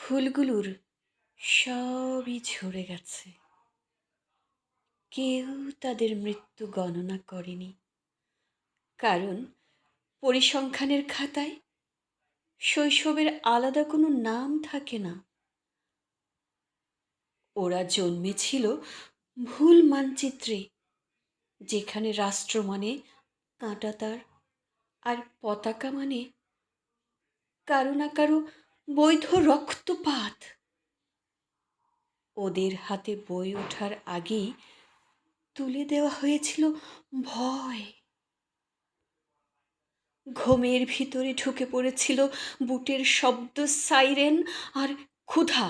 ফুলগুলোর সবই ঝরে গেছে। কেউ তাদের মৃত্যু গণনা করেনি, কারণ পরিসংখ্যানের খাতায় শৈশবের আলাদা কোনো নাম থাকে না। ওরা জন্মেছিল ভুল মানচিত্রে, যেখানে রাষ্ট্র মানে কাঁটাতার আর পতাকা মানে কারো না কারো বৈধ রক্তপাত। ওদের হাতে বই ওঠার আগেই তুলে দেওয়া হয়েছিল ভয়। ঘুমের ভিতরে ঢুকে পড়েছিল বুটের শব্দ, সাইরেন আর ক্ষুধা।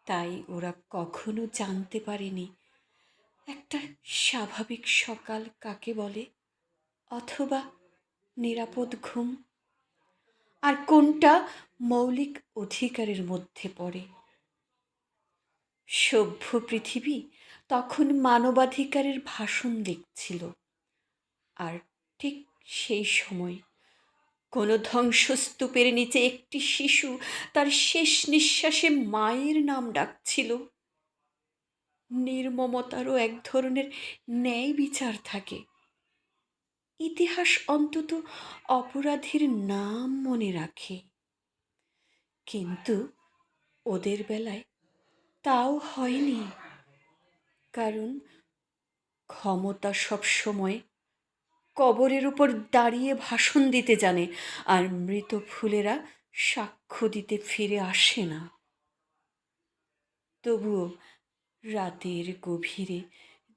তাই ওরা কখনো জানতে পারেনি একটা স্বাভাবিক সকাল কাকে বলে, অথবা নিরাপদ ঘুম, আর কোনটা মৌলিক অধিকারের মধ্যে পড়ে। সভ্য পৃথিবী তখন মানবাধিকারের ভাষণ লিখছিল, আর ঠিক সেই সময় কোনো ধ্বংসস্তূপের নিচে একটি শিশু তার শেষ নিঃশ্বাসে মায়ের নাম ডাকছিল। নির্মমতারও এক ধরনের ন্যায় বিচার থাকে। ইতিহাস অন্তত অপরাধীর নাম মনে রাখে, কিন্তু ওদের বেলায় তাও হয়নি। কারণ ক্ষমতা সবসময় কবরের উপর দাঁড়িয়ে ভাষণ দিতে জানে, আর মৃত ফুলেরা সাক্ষ্য দিতে ফিরে আসে না। তবুও রাতের গভীরে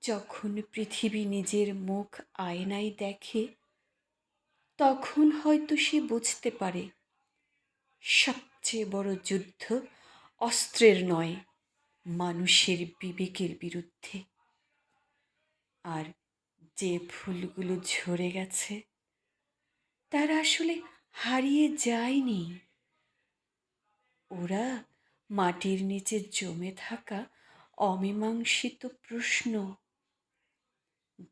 যখন পৃথিবী নিজের মুখ আয়নায় দেখে, তখন হয়তো সে বুঝতে পারে সবচেয়ে বড় যুদ্ধ অস্ত্রের নয়, মানুষের বিবেকের বিরুদ্ধে। আর যে ফুলগুলো ঝরে গেছে, তারা আসলে হারিয়ে যায়নি। ওরা মাটির নিচে জমে থাকা অমীমাংসিত প্রশ্ন,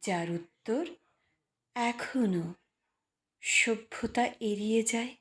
যার উত্তর এখনো সভ্যতা এড়িয়ে যায়।